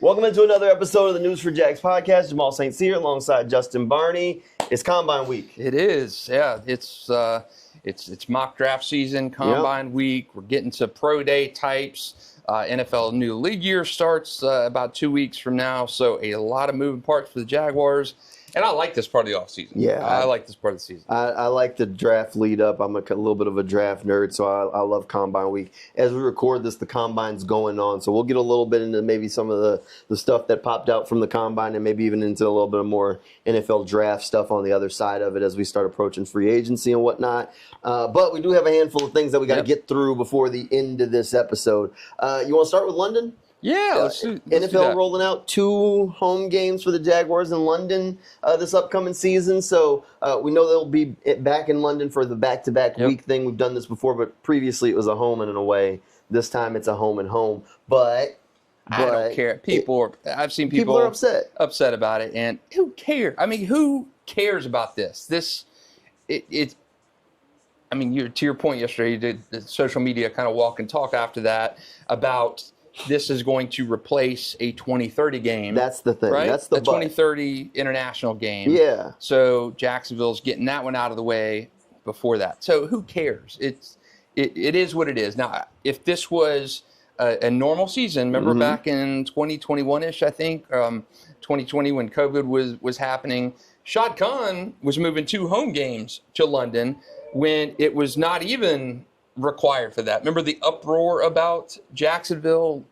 Welcome into another episode of the News4JAGs podcast. Jamal St here alongside Justin Barney. It's Combine Week. It is, yeah. It's mock draft season, Combine Week. We're getting to pro day types. NFL new league year starts about 2 weeks from now, so a lot of moving parts for the Jaguars. And I like this part of the offseason. Yeah. I like this part of the season. I like the draft lead up. I'm a little bit of a draft nerd, so I love Combine Week. As we record this, the Combine's going on, so we'll get a little bit into maybe some of the stuff that popped out from the Combine and maybe even into a little bit of more NFL draft stuff on the other side of it as we start approaching free agency and whatnot. But we do have a handful of things that we got to get through before the end of this episode. You want to start with London? Yeah, let's do NFL rolling out 2 home games for the Jaguars in London this upcoming season. So we know they'll be back in London for the back-to-back week thing. We've done this before, but previously it was a home and an away. This time it's a home and home. But I don't care. I've seen people are upset about it, and who cares? I mean, who cares about this? I mean, to your point yesterday, you did the social media kind of walk and talk after that about this is going to replace a 2030 game. That's the thing. Right? That's the 2030 international game. Yeah. So Jacksonville's getting that one out of the way before that. So who cares? It is what it is. Now, if this was a normal season, remember back in 2021-ish, I think, 2020 when COVID was happening, Shad Khan was moving 2 home games to London when it was not even required for that. Remember the uproar about Jacksonville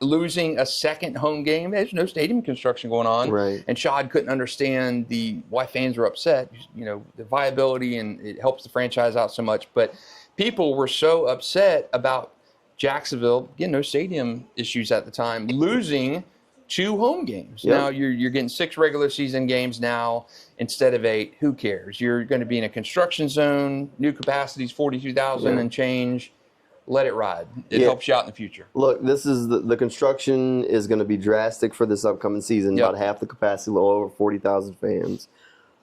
losing a second home game? There's no stadium construction going on, right? And Shad couldn't understand why fans were upset. You know, the viability, and it helps the franchise out so much. But people were so upset about Jacksonville, again, no stadium issues at the time, losing 2 home games. Now you're getting 6 regular season games now instead of 8. Who cares? You're going to be in a construction zone. New capacities 42,000 and change. Let it ride. It helps you out in the future. Look, this is the construction is going to be drastic for this upcoming season. About half the capacity, a little over 40,000 fans.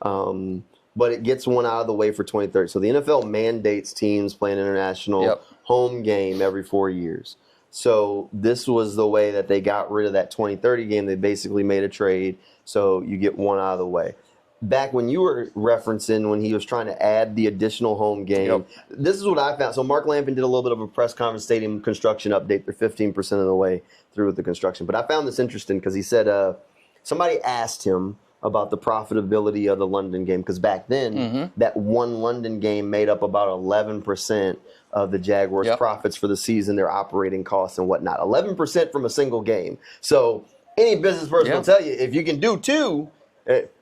But it gets one out of the way for 2030. So the NFL mandates teams play an international home game every 4 years. So this was the way that they got rid of that 2030 game. They basically made a trade, so you get one out of the way. Back when you were referencing when he was trying to add the additional home game, this is what I found. So Mark Lampin did a little bit of a press conference stadium construction update. They're 15% of the way through with the construction. But I found this interesting because he said somebody asked him about the profitability of the London game, because back then that one London game made up about 11% of the Jaguars' profits for the season, their operating costs and whatnot. 11% from a single game. So any business person will tell you, if you can do 2, it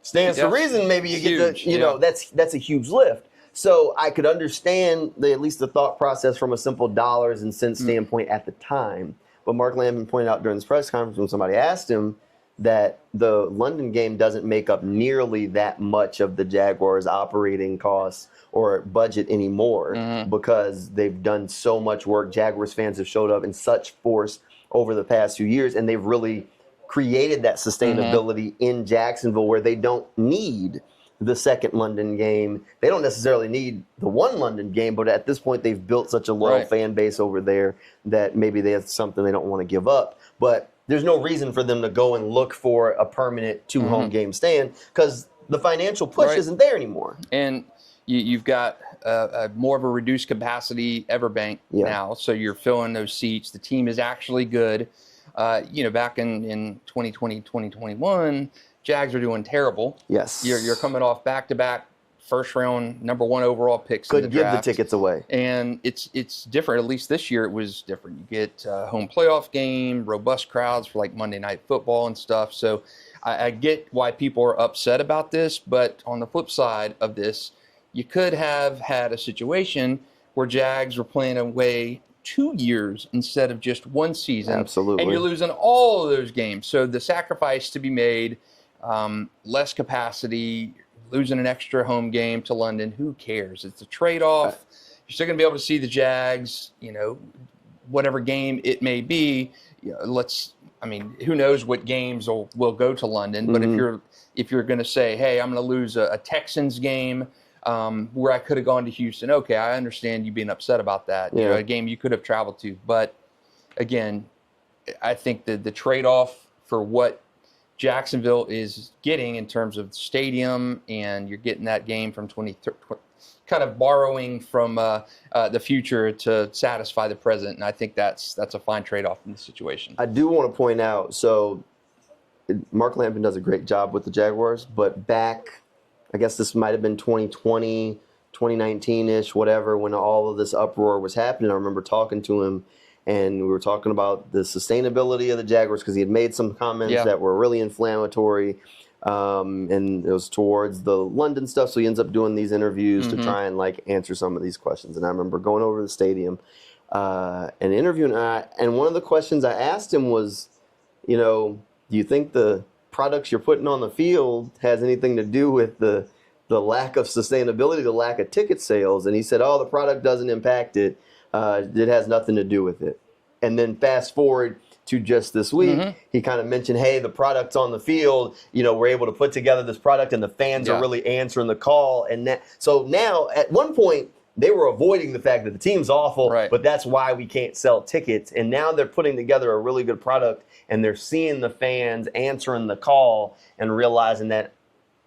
stands to reason. Maybe you get the, that's a huge lift. So I could understand at least the thought process from a simple dollars and cents standpoint at the time. But Mark Lampin pointed out during this press conference when somebody asked him that the London game doesn't make up nearly that much of the Jaguars' operating costs or budget anymore because they've done so much work. Jaguars fans have showed up in such force over the past few years, and they've really created that sustainability in Jacksonville where they don't need the second London game. They don't necessarily need the one London game, but at this point they've built such a loyal fan base over there that maybe there's something they don't want to give up. But there's no reason for them to go and look for a permanent 2 home game stand because the financial push isn't there anymore. And you've got more of a reduced capacity Everbank now, so you're filling those seats. The team is actually good. Back in 2020, 2021, Jags are doing terrible. Yes. You're coming off back-to-back first-round, number 1 overall picks Couldn't in the draft. give the tickets away. And it's different. At least this year it was different. You get a home playoff game, robust crowds for like Monday Night Football and stuff. So I get why people are upset about this. But on the flip side of this, you could have had a situation where Jags were playing away 2 years instead of just 1 season. Absolutely. And you're losing all of those games. So the sacrifice to be made, less capacity, losing an extra home game to London, who cares? It's a trade-off. You're still going to be able to see the Jags, whatever game it may be. Who knows what games will go to London. But if you're going to say, hey, I'm going to lose a Texans game where I could have gone to Houston, okay, I understand you being upset about that. A game you could have traveled to. But again, I think the trade-off for what Jacksonville is getting in terms of stadium, and you're getting that game from kind of borrowing from the future to satisfy the present. And I think that's a fine trade-off in this situation. I do want to point out, so Mark Lampin does a great job with the Jaguars, but back, I guess this might have been 2020, 2019-ish, whatever, when all of this uproar was happening. I remember talking to him, and we were talking about the sustainability of the Jaguars because he had made some comments that were really inflammatory, and it was towards the London stuff, so he ends up doing these interviews to try and like answer some of these questions. And I remember going over to the stadium and interviewing, and one of the questions I asked him was, you know, do you think the products you're putting on the field has anything to do with the lack of sustainability, the lack of ticket sales? And he said, oh, the product doesn't impact it. It has nothing to do with it. And then fast forward to just this week, he kind of mentioned, hey, the product's on the field. You know, we're able to put together this product, and the fans are really answering the call. And so now, at one point, they were avoiding the fact that the team's awful, but that's why we can't sell tickets. And now they're putting together a really good product, and they're seeing the fans answering the call and realizing that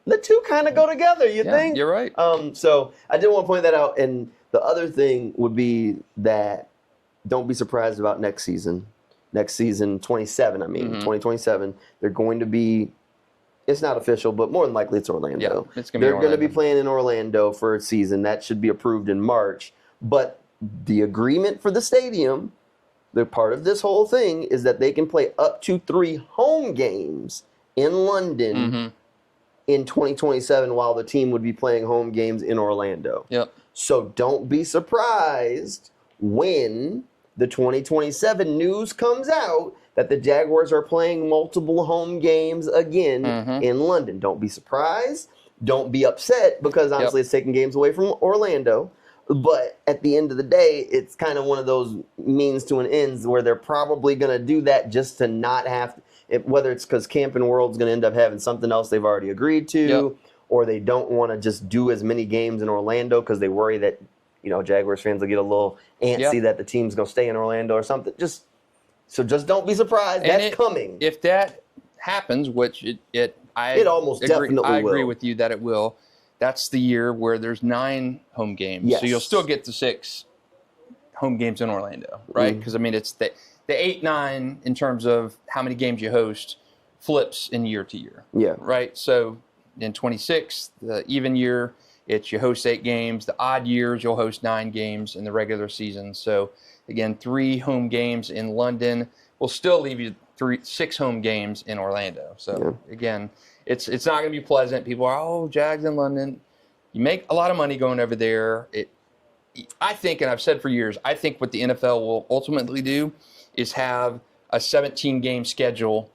the two kind of go together, you think? You're right. So I did want to point that out. And the other thing would be that don't be surprised about next season. Next season, 2027, they're going to be, it's not official, but more than likely it's Orlando. Yeah, it's they're going to be playing in Orlando for a season. That should be approved in March. But the agreement for the stadium, the part of this whole thing, is that they can play up to 3 home games in London in 2027 while the team would be playing home games in Orlando. Yep. So don't be surprised when the 2027 news comes out that the Jaguars are playing multiple home games again in London. Don't be surprised. Don't be upset, because honestly it's taking games away from Orlando. But at the end of the day, it's kind of one of those means to an ends where they're probably going to do that just to not have to, whether it's because Camping World's going to end up having something else they've already agreed to, or they don't want to just do as many games in Orlando because they worry that, you know, Jaguars fans will get a little antsy that the team's going to stay in Orlando or something. Just don't be surprised. That's coming. If that happens, which it almost definitely will. I agree with you that it will. That's the year where there's 9 home games. Yes. So you'll still get the 6 home games in Orlando, right? Because, I mean, it's the 8-9 in terms of how many games you host flips in year to year. Yeah. Right? So in 26, the even year, it's you host 8 games. The odd years, you'll host 9 games in the regular season. So, again, 3 home games in London will still leave you 6 home games in Orlando. So, again, it's not going to be pleasant. People are, oh, Jags in London. You make a lot of money going over there. I think, and I've said for years, I think what the NFL will ultimately do is have a 17-game schedule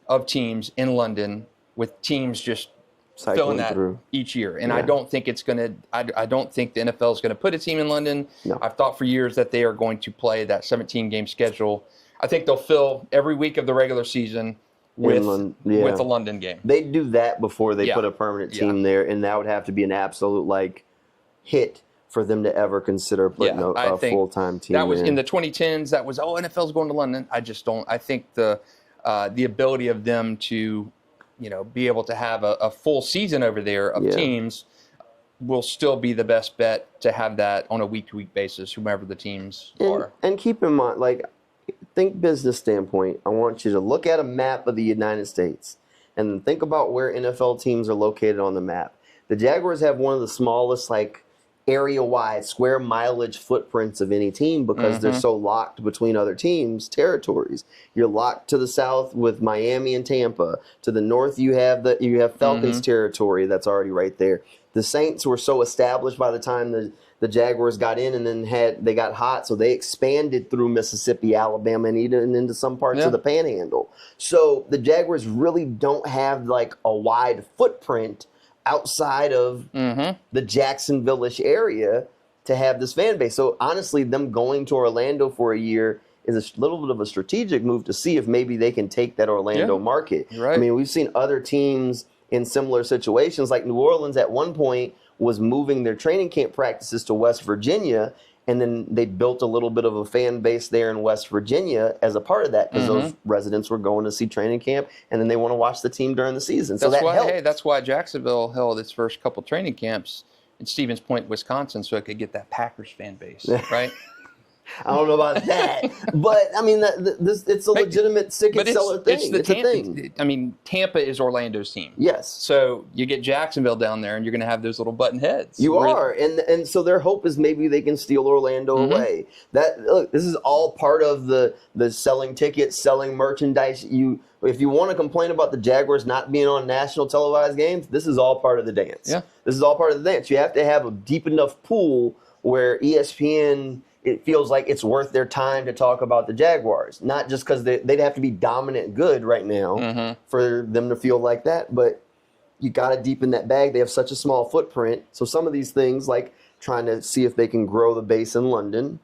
of teams in London with teams just filling that each year. And I don't think it's going to I don't think the NFL is going to put a team in London. No. I've thought for years that they are going to play that 17-game schedule. I think they'll fill every week of the regular season with a London game. They do that before they put a permanent team there, and that would have to be an absolute hit for them to ever consider putting a full-time team. That was in the 2010s. That was NFL's going to London. I just don't. I think the ability of them to be able to have a full season over there of teams will still be the best bet to have that on a week-to-week basis, whomever the teams are. And keep in mind, think business standpoint. I want you to look at a map of the United States and think about where NFL teams are located on the map. The Jaguars have one of the smallest, area-wide square mileage footprints of any team because they're so locked between other teams' territories. You're locked to the south with Miami and Tampa. To the north, you have Falcons territory that's already right there. The Saints were so established by the time the Jaguars got in, and then they got hot, so they expanded through Mississippi, Alabama, and even into some parts of the Panhandle. So the Jaguars really don't have a wide footprint outside of the Jacksonville-ish area to have this fan base. So honestly, them going to Orlando for a year is a little bit of a strategic move to see if maybe they can take that Orlando market. Right. I mean, we've seen other teams in similar situations, like New Orleans at one point was moving their training camp practices to West Virginia, And then they built a little bit of a fan base there in West Virginia as a part of that, because those residents were going to see training camp, and then they want to watch the team during the season. So that's why Jacksonville held its first couple training camps in Stevens Point, Wisconsin, so it could get that Packers fan base, right? I don't know about that, but I mean, it's a legitimate seller thing. It's a thing. I mean, Tampa is Orlando's team. Yes. So you get Jacksonville down there, and you're going to have those little button heads. And so their hope is maybe they can steal Orlando away. This is all part of the selling tickets, selling merchandise. If you want to complain about the Jaguars not being on national televised games, this is all part of the dance. Yeah. This is all part of the dance. You have to have a deep enough pool where ESPN, it feels like it's worth their time to talk about the Jaguars. Not just because they'd have to be dominant good right now for them to feel like that, but you got to deepen that bag. They have such a small footprint. So some of these things, like trying to see if they can grow the base in London,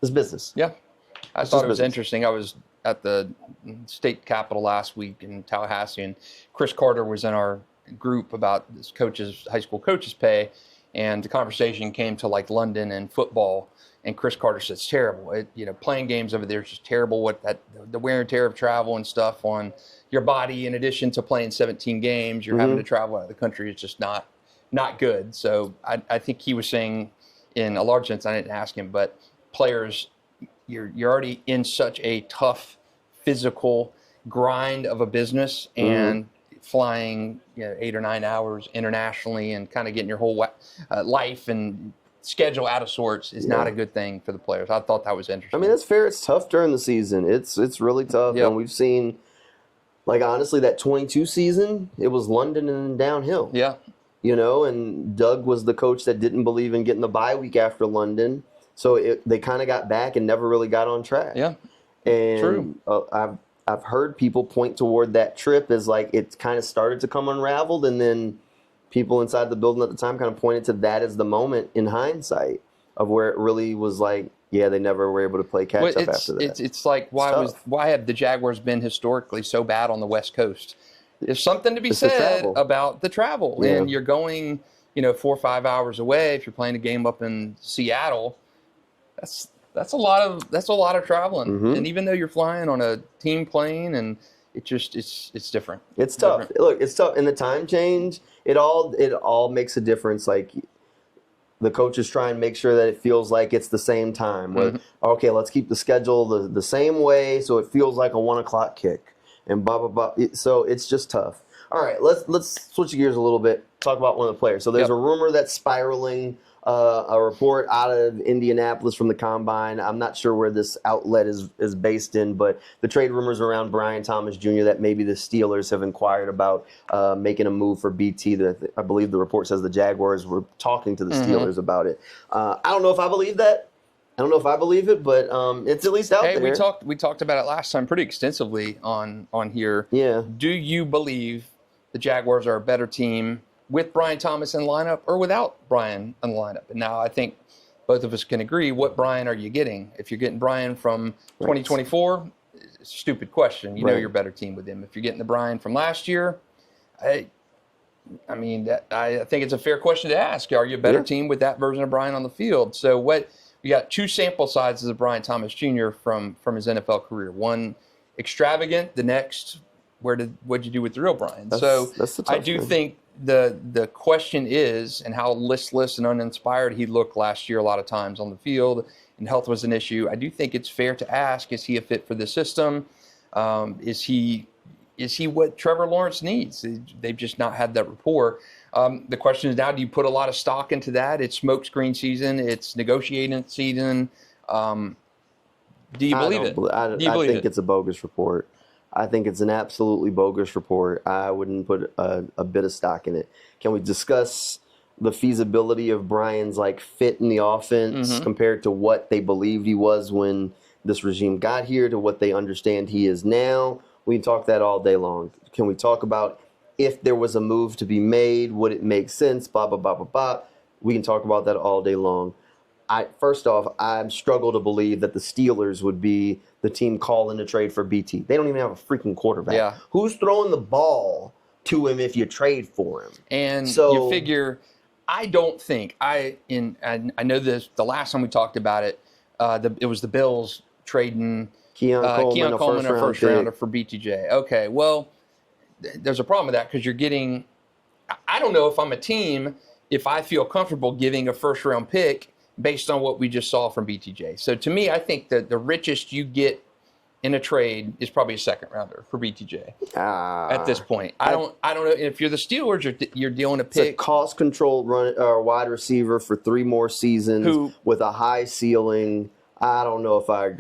is business. Yeah. I thought it was interesting. I was at the state capitol last week in Tallahassee, and Chris Carter was in our group about this high school coaches pay, and the conversation came to like London and football. And Chris Carter said it's terrible. Playing games over there is just terrible. The wear and tear of travel and stuff on your body, in addition to playing 17 games, you're having to travel out of the country. It's just not good. So I think he was saying, in a large sense, I didn't ask him, but players, you're already in such a tough physical grind of a business, and flying 8 or 9 hours internationally and kind of getting your whole life and schedule out of sorts is not a good thing for the players. I thought that was interesting. I mean, that's fair. It's tough during the season. It's really tough. Yep. And we've seen, like, honestly, that 22 season, it was London and downhill. Yeah. And Doug was the coach that didn't believe in getting the bye week after London. So they kind of got back and never really got on track. Yeah. And true. I've heard people point toward that trip as like it kind of started to come unraveled, and then people inside the building at the time kind of pointed to that as the moment in hindsight of where it really was like, yeah, they never were able to play catch up after that. It's like, why have the Jaguars been historically so bad on the West Coast? There's something to be said about the travel, and you're going, 4 or 5 hours away. If you're playing a game up in Seattle, that's a lot of traveling. And even though you're flying on a team plane, and it's different. It's tough. Different. Look, it's tough. And the time change, it all makes a difference. Like, the coaches try and make sure that it feels like it's the same time. Where, okay, let's keep the schedule the same way so it feels like a 1 o'clock kick, and blah blah blah. So it's just tough. All right, let's switch gears a little bit. Talk about one of the players. So there's a rumor that's spiraling. A report out of Indianapolis from the Combine. I'm not sure where this outlet is based in, but the trade rumors around Brian Thomas Jr. that maybe the Steelers have inquired about making a move for BT. I believe the report says the Jaguars were talking to the Steelers about it. I don't know if I believe that. I don't know if I believe it, but it's at least out there. We talked about it last time pretty extensively on here. Yeah. Do you believe the Jaguars are a better team with Brian Thomas in the lineup or without Brian in the lineup? And now I think both of us can agree, what Brian are you getting? If you're getting Brian from 2024, stupid question. You know you're a better team with him. If you're getting the Brian from last year, I think it's a fair question to ask. Are you a better team with that version of Brian on the field? So we got 2 sample sizes of Brian Thomas Jr. from his NFL career. One extravagant, the next, what'd you do with the real Brian? That's I do think the question is, and how listless and uninspired he looked last year a lot of times on the field, and health was an issue. I do think it's fair to ask, is he a fit for the system? Is he what Trevor Lawrence needs? They've just not had that rapport. The question is now, do you put a lot of stock into that? It's smokescreen season. It's negotiating season. Do you believe it? I think it's a bogus report. I think it's an absolutely bogus report. I wouldn't put a bit of stock in it. Can we discuss the feasibility of Brian's fit in the offense compared to what they believed he was when this regime got here to what they understand he is now? We can talk that all day long. Can we talk about if there was a move to be made, would it make sense, blah, blah, blah, blah, blah? We can talk about that all day long. First off, I struggle to believe that the Steelers would be the team calling to trade for BT. They don't even have a freaking quarterback. Yeah. Who's throwing the ball to him if you trade for him? And so you figure I don't think I know this. The last time we talked about it, it was the Bills trading Keon Coleman, a first rounder for BTJ. Okay, well, there's a problem with that because you're getting. I don't know if I'm a team if I feel comfortable giving a first round pick based on what we just saw from BTJ. So to me, I think that the richest you get in a trade is probably a second rounder for BTJ at this point. I don't know if you're the Steelers, you're dealing a pick. It's a cost controlled wide receiver for 3 more seasons with a high ceiling. I don't know if I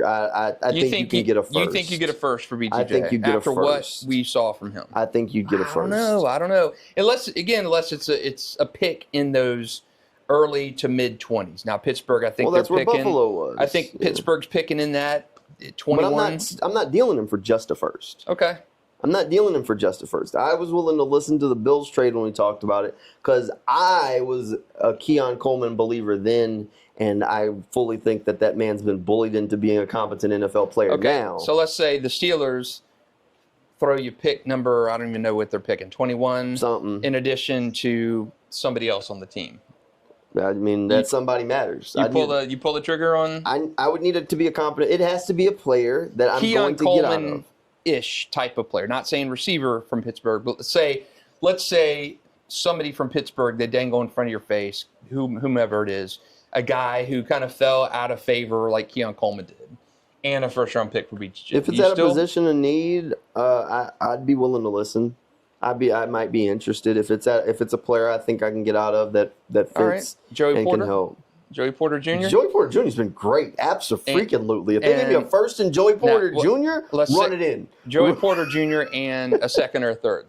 think you can get a first. You think you get a first for BTJ? I think you get a first. After what we saw from him. I think you'd get a first. I don't know. Unless it's a pick in those early to mid 20s. Now Pittsburgh, I think that's they're picking. Where Buffalo was. I think Pittsburgh's picking in that 21. But I'm not dealing him for just a first. Okay. I'm not dealing him for just a first. I was willing to listen to the Bills trade when we talked about it because I was a Keon Coleman believer then, and I fully think that man's been bullied into being a competent NFL player now. So let's say the Steelers throw you pick number, I don't even know what they're picking, 21, something, in addition to somebody else on the team. I mean, that somebody matters. You pull the trigger on? I would need it to be a competent. It has to be a player that I'm going to get out of. Ish type of player. Not saying receiver from Pittsburgh, but let's say somebody from Pittsburgh that didn't go in front of your face, whomever it is, a guy who kind of fell out of favor like Keon Coleman did, and a first round pick for BTJ. If it's at a position of need, I'd be willing to listen. I might be interested if it's a player I think I can get out of that fits. All right. Joey and Porter? Can help. Joey Porter Jr.? Joey Porter Jr. has been great. Absolutely. If they give me a first and Joey Porter Jr., run it in. Joey Porter Jr. and a second or a third.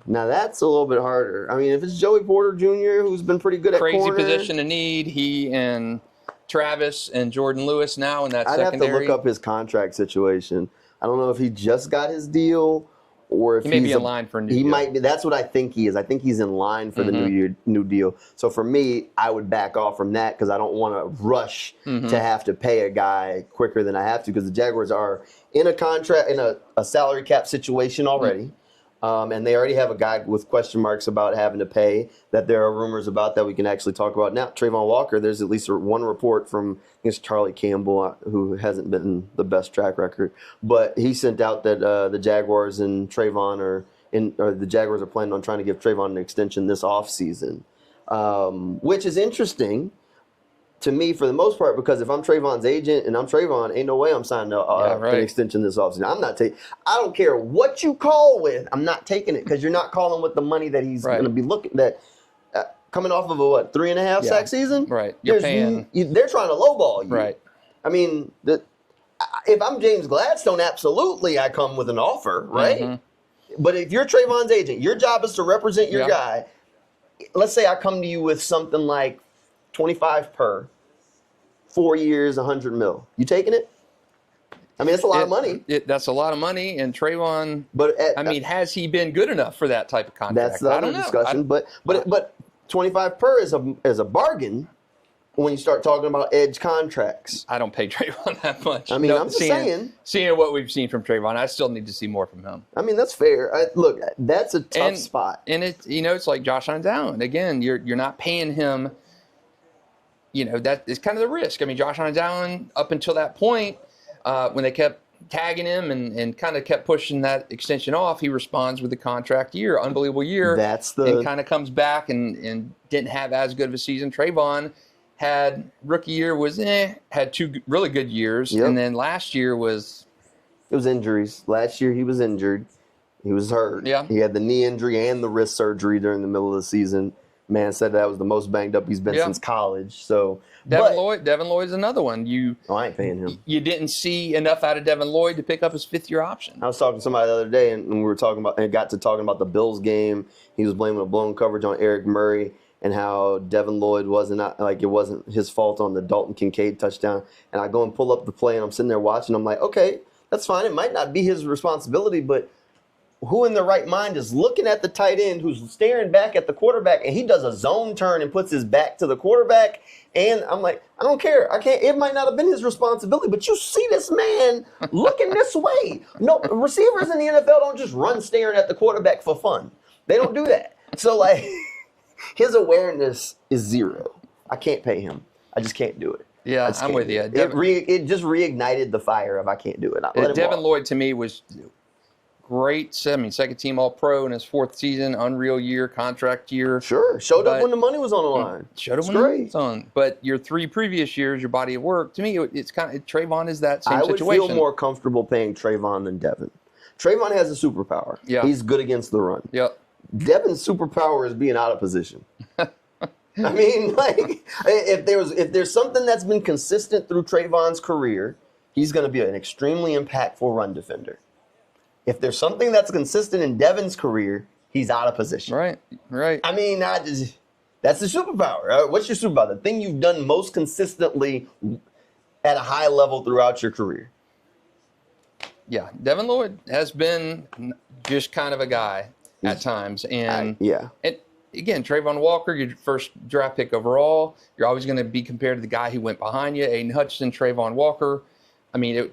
Now that's a little bit harder. I mean, if it's Joey Porter Jr., who's been pretty good at corner. Crazy position of need. He and Travis and Jordan Lewis now in that secondary. I'd have to look up his contract situation. I don't know if he just got his deal. Or if he may be in line for a new deal. He might be. That's what I think he is. I think he's in line for the new deal. So for me, I would back off from that because I don't want to rush to have to pay a guy quicker than I have to because the Jaguars are in a contract, in a salary cap situation already. And they already have a guy with question marks about having to pay that there are rumors about that we can actually talk about. Now, Travon Walker, there's at least one report from, I think it's Charlie Campbell, who hasn't been the best track record, but he sent out that the Jaguars and Travon or the Jaguars are planning on trying to give Travon an extension this offseason, which is interesting to me for the most part, because if I'm Travon's agent and I'm Travon, ain't no way I'm signing an extension this offseason. I'm not taking. I don't care what you call with. I'm not taking it because you're not calling with the money that he's going to be looking at. Coming off of a 3.5 sack season, right? You're paying. They're trying to lowball you, right? I mean, if I'm James Gladstone, absolutely, I come with an offer, right? But if you're Travon's agent, your job is to represent your guy. Let's say I come to you with something like 25 per. 4 years, $100 million. You taking it? I mean, that's a lot of money. That's a lot of money, and Travon. But has he been good enough for that type of contract? That's the other discussion. But 25 per is a bargain when you start talking about edge contracts. I don't pay Travon that much. I mean, I'm just saying. Seeing what we've seen from Travon, I still need to see more from him. I mean, that's fair. Look, that's a tough spot. And it's like Josh Allen. Again, you're not paying him. That is kind of the risk. I mean, Josh Allen, up until that point, when they kept tagging him and kind of kept pushing that extension off, he responds with a contract year, unbelievable year. And kind of comes back and didn't have as good of a season. Travon had rookie year had 2 really good years, and then last year was. It was injuries. Last year he was injured. He was hurt. Yeah. He had the knee injury and the wrist surgery during the middle of the season. Man said that was the most banged up he's been since college. So Devin Lloyd's another one. I ain't paying him. You didn't see enough out of Devin Lloyd to pick up his 5th-year option. I was talking to somebody the other day, and we were talking about, and got to talking about the Bills game. He was blaming a blown coverage on Eric Murray and how Devin Lloyd it wasn't his fault on the Dalton Kincaid touchdown. And I go and pull up the play, and I'm sitting there watching. I'm like, okay, that's fine. It might not be his responsibility, but who in their right mind is looking at the tight end who's staring back at the quarterback, and he does a zone turn and puts his back to the quarterback? And I'm like, I don't care. I can't. It might not have been his responsibility, but you see this man looking this way. No, receivers in the NFL don't just run staring at the quarterback for fun. They don't do that. So, his awareness is zero. I can't pay him. I just can't do it. Yeah, I'm with you. It just reignited the fire of I can't do it. Devin Lloyd to me was great. I mean, second team All-Pro in his fourth season, unreal year, contract year. Sure, showed up when the money was on the line. Showed up when the money was on. But your 3 previous years, your body of work, to me, it's kind of Travon is that same situation. I would feel more comfortable paying Travon than Devin. Travon has a superpower. Yeah, he's good against the run. Yep. Devin's superpower is being out of position. I mean, like, if there's something that's been consistent through Travon's career, he's going to be an extremely impactful run defender. If there's something that's consistent in Devin's career, he's out of position. Right. I mean, that's the superpower. Right? What's your superpower? The thing you've done most consistently at a high level throughout your career. Yeah, Devin Lloyd has been just kind of a guy at times. And again, Travon Walker, your first draft pick overall, you're always going to be compared to the guy who went behind you, Aiden Hutchinson, Travon Walker. I mean,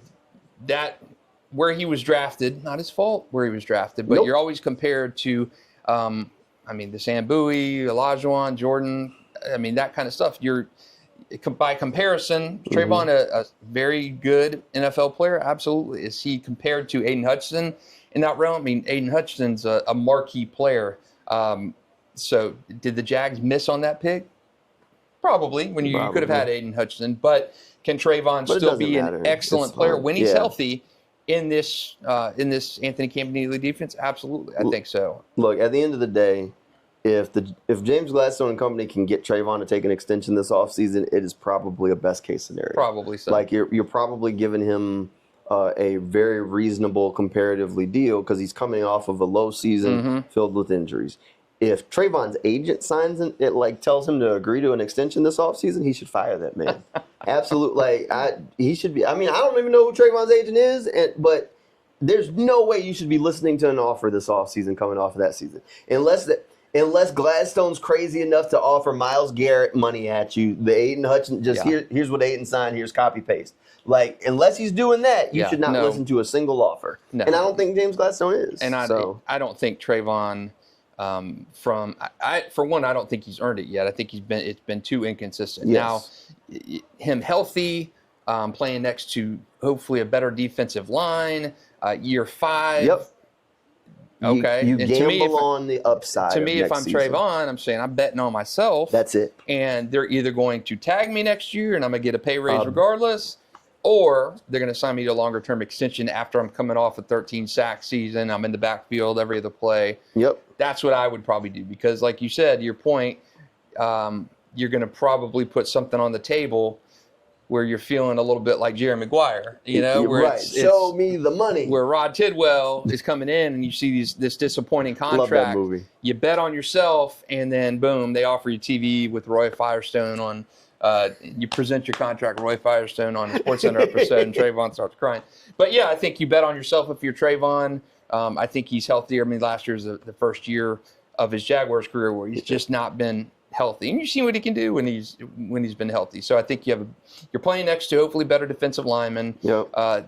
where he was drafted, not his fault where he was drafted, but you're always compared to, the Sam Bowie, Olajuwon, Jordan, I mean, that kind of stuff. By comparison, Travon, a very good NFL player, absolutely. Is he compared to Aiden Hutchinson in that realm? I mean, Aiden Hutchinson's a marquee player. So did the Jags miss on that pick? Probably, when you could have had Aiden Hutchinson. But can Travon still be an excellent player when he's healthy in this Anthony Campanile defense? Absolutely, I think so. Look, at the end of the day, if James Gladstone and company can get Travon to take an extension this offseason, it is probably a best case scenario. Probably so. Like you're probably giving him a very reasonable comparatively deal because he's coming off of a low season filled with injuries. If Travon's agent signs it, tells him to agree to an extension this offseason, he should fire that man. Absolutely. He should be. I mean, I don't even know who Travon's agent is, but there's no way you should be listening to an offer this offseason coming off of that season. Unless Gladstone's crazy enough to offer Myles Garrett money at you, the Aiden Hutchinson, here's what Aiden signed, here's copy paste. Like, unless he's doing that, you should not listen to a single offer. No. And I don't think James Gladstone is. And I don't think Travon, for one, I don't think he's earned it yet. I think it's been too inconsistent. Yes. Now, him healthy, playing next to hopefully a better defensive line, year 5. Yep. Okay. You gamble on the upside. To me, if I'm Travon, I'm saying I'm betting on myself. That's it. And they're either going to tag me next year and I'm going to get a pay raise regardless, or they're going to sign me to a longer-term extension after I'm coming off a 13-sack season. I'm in the backfield every other play. Yep. That's what I would probably do because, like you said, your point, you're going to probably put something on the table where you're feeling a little bit like Jerry Maguire, where right. Show me the money. Where Rod Tidwell is coming in and you see this disappointing contract. Love that movie. You bet on yourself and then boom, they offer you TV with Roy Firestone on. You present your contract, Roy Firestone, on a SportsCenter episode, and Travon starts crying. But yeah, I think you bet on yourself if you're Travon. I think he's healthier. I mean, last year was the first year of his Jaguars career where he's just not been healthy, and you've seen what he can do when he's been healthy. So I think you're playing next to hopefully better defensive linemen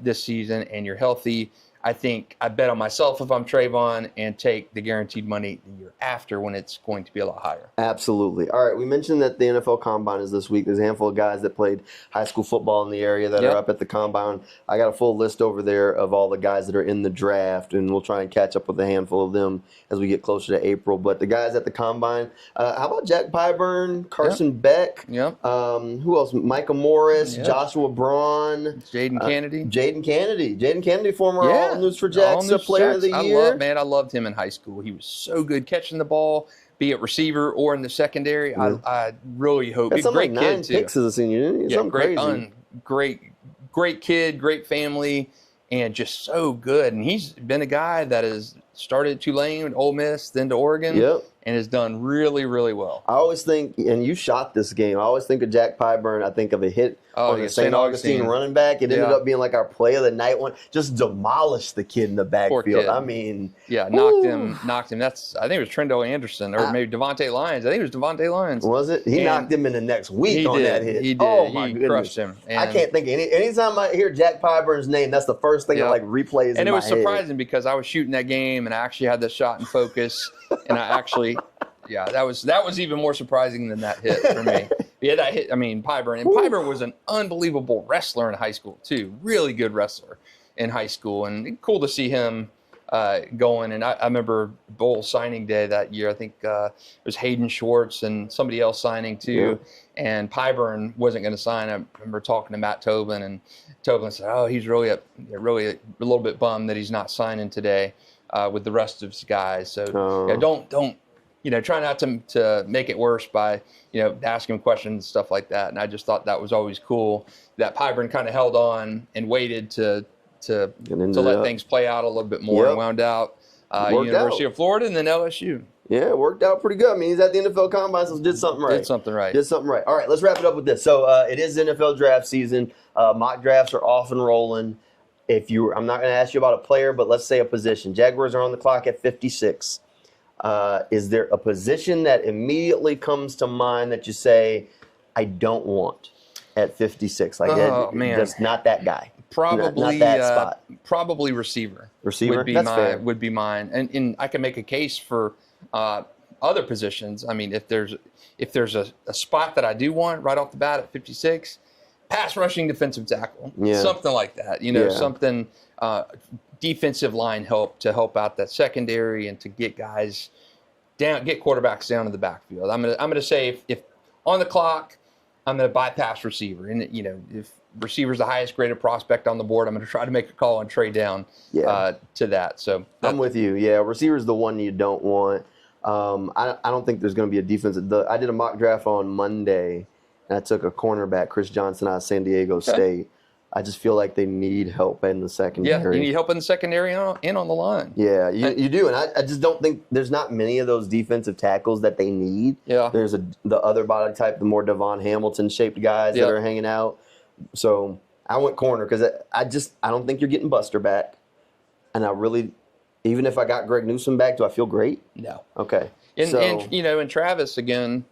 this season, and you're healthy. I think I bet on myself if I'm Travon and take the guaranteed money the year after when it's going to be a lot higher. Absolutely. All right, we mentioned that the NFL Combine is this week. There's a handful of guys that played high school football in the area that are up at the Combine. I got a full list over there of all the guys that are in the draft, and we'll try and catch up with a handful of them as we get closer to April. But the guys at the Combine, how about Jack Pyburn, Carson Beck, who else? Micah Morris, Joshua Braun. Jaden Kennedy. Jaden Kennedy, former News4JAX Player of the Year. I loved him in high school. He was so good catching the ball, be it receiver or in the secondary. I really hope. That's great like 9 picks as a senior, didn't he? Something crazy. Great kid, great family, and just so good. And he's been a guy that has started at Tulane, Ole Miss, then to Oregon. And has done really, really well. I always think, and you shot this game, I always think of Jack Pyburn. I think of a hit on the St. Augustine running back. It ended up being like our play of the night one. Just demolished the kid in the backfield. I mean. Yeah, knocked him. I think it was Trendo Anderson or maybe Devontae Lyons. I think it was Devontae Lyons. Was it? He knocked him in the next week on that hit. He did. Oh, my goodness. Crushed him. And I can't think of anytime I hear Jack Pyburn's name, that's the first thing that replays in my head. And it was surprising because I was shooting that game and I actually had the shot in focus and I actually Yeah, that was even more surprising than that hit for me. Yeah, that hit. I mean, Pyburn, and Pyburn was an unbelievable wrestler in high school too. Really good wrestler in high school, and cool to see him going. And I remember bowl signing day that year. I think it was Hayden Schwartz and somebody else signing too. Yeah. And Pyburn wasn't going to sign. I remember talking to Matt Tobin, and Tobin said, "Oh, he's really a little bit bummed that he's not signing today with the rest of his guys." So yeah, don't. Try not to make it worse by, asking him questions and stuff like that. And I just thought that was always cool that Pyburn kind of held on and waited to let things play out a little bit more and wound out University of Florida and then LSU. Yeah, it worked out pretty good. I mean, he's at the NFL Combine, so did something right. Did something right. All right, let's wrap it up with this. So it is NFL draft season. Mock drafts are off and rolling. I'm not going to ask you about a player, but let's say a position. Jaguars are on the clock at 56. Is there a position that immediately comes to mind that you say, I don't want at 56? Like, man, just not that guy. Probably not that spot. Probably receiver. Receiver would be mine, and I can make a case for other positions. I mean, if there's a spot that I do want right off the bat at 56, pass rushing defensive tackle, something like that. Something. Defensive line help to help out that secondary and to get guys down, get quarterbacks down in the backfield. I'm gonna say if on the clock, I'm gonna bypass receiver, and if receiver's the highest graded prospect on the board, I'm gonna try to make a call and trade down to that. So I'm with you. Yeah, receiver's the one you don't want. I don't think there's gonna be a defensive. I did a mock draft on Monday, and I took a cornerback, Chris Johnson, out of San Diego State. I just feel like they need help in the secondary. Yeah, you need help in the secondary and on the line. Yeah, you do. And I just don't think there's not many of those defensive tackles that they need. Yeah. There's the other body type, the more Devon Hamilton-shaped guys that are hanging out. So I went corner because I don't think you're getting Buster back. And I really, even if I got Greg Newsome back, do I feel great? No. Okay. And Travis, again,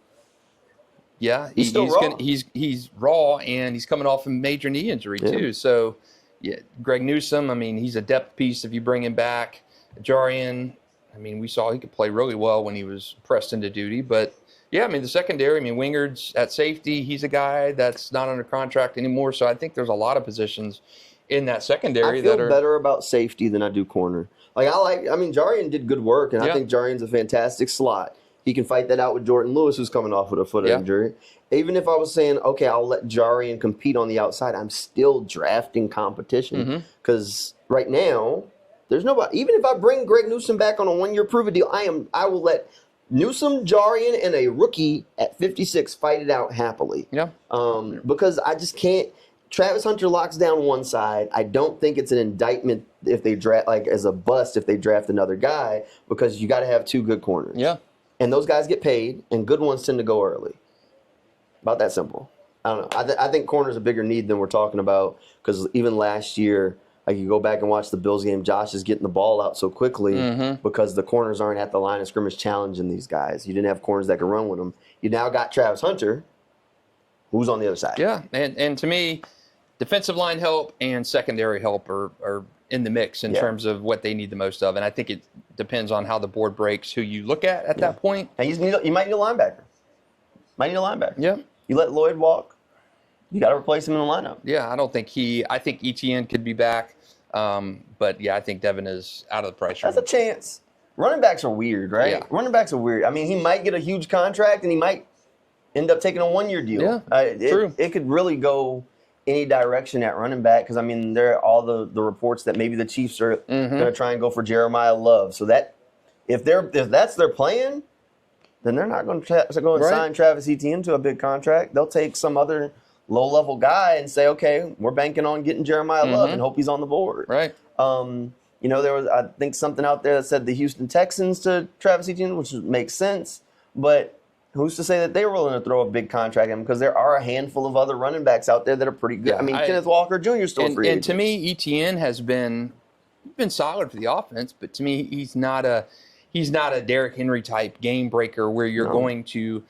yeah, he's raw, and he's coming off a major knee injury too. So, yeah, Greg Newsome, I mean, he's a depth piece if you bring him back. Jarian, I mean, we saw he could play really well when he was pressed into duty. But, yeah, I mean, the secondary, I mean, Wingard's at safety. He's a guy that's not under contract anymore. So I think there's a lot of positions in that secondary I feel better about safety than I do corner. Jarian did good work, and I think Jarian's a fantastic slot. He can fight that out with Jordan Lewis, who's coming off with a foot injury. Even if I was saying, okay, I'll let Jarian compete on the outside, I'm still drafting competition. Because right now, there's nobody. Even if I bring Greg Newsome back on a one-year prove-it deal, I will let Newsome, Jarian, and a rookie at 56 fight it out happily. Yeah. Because I just can't. Travis Hunter locks down one side. I don't think it's an indictment if they draft, as a bust if they draft another guy, because you got to have two good corners. Yeah. And those guys get paid, and good ones tend to go early. About that simple. I don't know. I think corner's a bigger need than we're talking about, because even last year, you go back and watch the Bills game, Josh is getting the ball out so quickly because the corners aren't at the line of scrimmage challenging these guys. You didn't have corners that could run with them. You now got Travis Hunter, who's on the other side. Yeah, and to me, defensive line help and secondary help are in the mix in terms of what they need the most of. And I think it depends on how the board breaks, who you look at that point. And you might need a linebacker. Yeah. You let Lloyd walk, you got to replace him in the lineup. Yeah, I think ETN could be back. But, yeah, I think Devin is out of the price range. That's a chance. Running backs are weird, right? Yeah. Running backs are weird. I mean, he might get a huge contract, and he might end up taking a one-year deal. Yeah, true. It could really go any direction at running back, because, I mean, there are all the reports that maybe the Chiefs are going to try and go for Jeremiah Love. So that if that's their plan, then they're not going to go and sign Travis Etienne to a big contract. They'll take some other low-level guy and say, okay, we're banking on getting Jeremiah Love and hope he's on the board. Right. There was, I think, something out there that said the Houston Texans to Travis Etienne, which makes sense, but who's to say that they're willing to throw a big contract at him? Because there are a handful of other running backs out there that are pretty good. Yeah, Kenneth Walker Jr. is still free agent. And to me, Etienne has been solid for the offense, but to me, he's not a Derrick Henry type game breaker where you're going to,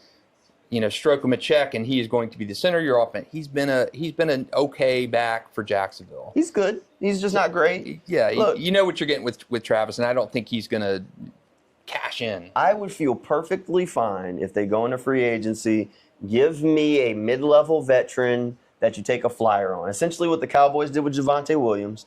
stroke him a check and he is going to be the center of your offense. He's been an okay back for Jacksonville. He's good. He's just not great. Yeah, look, you know what you're getting with Travis, and I don't think he's going to cash in. I would feel perfectly fine if they go into free agency, give me a mid-level veteran that you take a flyer on. Essentially what the Cowboys did with Javonte Williams.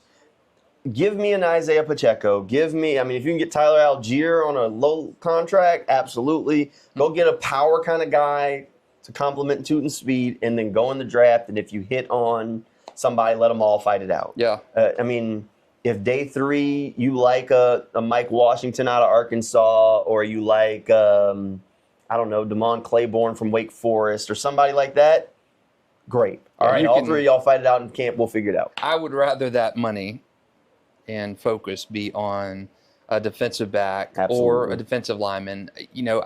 Give me an Isaiah Pacheco. Give me, I mean, if you can get Tyler Algier on a low contract, absolutely. Go get a power kind of guy to complement Tootin's speed, and then go in the draft. And if you hit on somebody, let them all fight it out. Yeah. I mean, if day 3 you like a Mike Washington out of Arkansas, or you like, I don't know, Damon Claiborne from Wake Forest, or somebody like that, great. All right, all 3 of y'all fight it out in camp. We'll figure it out. I would rather that money and focus be on a defensive back or a defensive lineman. You know,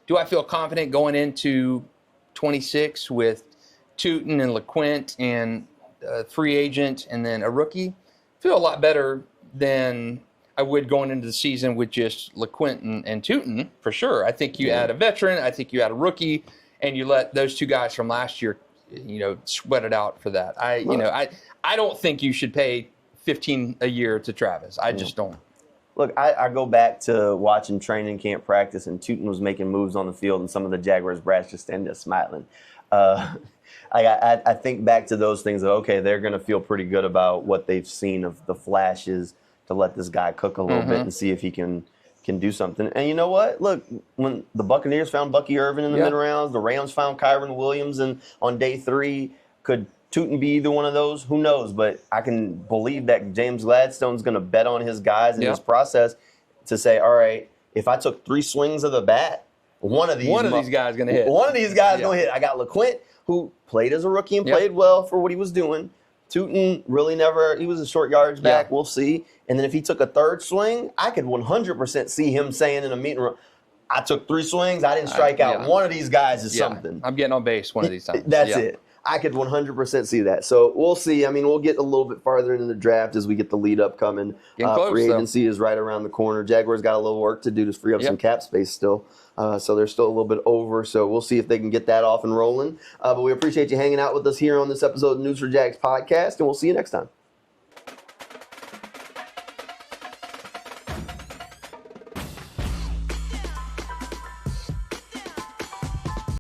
do I feel confident going into 26 with Tootin and LeQuint and a free agent and then a rookie? Feel a lot better than I would going into the season with just LeQuint and Tootin, for sure. I think you add a veteran, I think you add a rookie, and you let those 2 guys from last year, you know, sweat it out for that. I don't think you should pay $15 a year to Travis. I just don't. Look, I go back to watching training camp practice, and Tootin was making moves on the field, and some of the Jaguars brats just stand there smiling. I think back to those things of, okay, they're going to feel pretty good about what they've seen of the flashes to let this guy cook a little bit and see if he can do something. And you know what? Look, when the Buccaneers found Bucky Irvin in the mid-rounds, the Rams found Kyron Williams on day 3, could Tootin be either one of those? Who knows? But I can believe that James Gladstone's going to bet on his guys in this process to say, all right, if I took 3 swings of the bat, one of these guys is going to hit. One of these guys going to hit. I got LeQuint, who played as a rookie and played well for what he was doing. Tootin really never, he was a short yardage back. We'll see. And then if he took a 3rd swing, I could 100% see him saying in a meeting room, I took 3 swings, I didn't strike out. One of these guys is something. I'm getting on base one of these times. That's it. I could 100% see that. So we'll see. I mean, we'll get a little bit farther into the draft as we get the lead up coming. Free agency is right around the corner. Jaguars got a little work to do to free up some cap space still. So they're still a little bit over. So we'll see if they can get that off and rolling. But we appreciate you hanging out with us here on this episode of News4JAGs podcast, and we'll see you next time.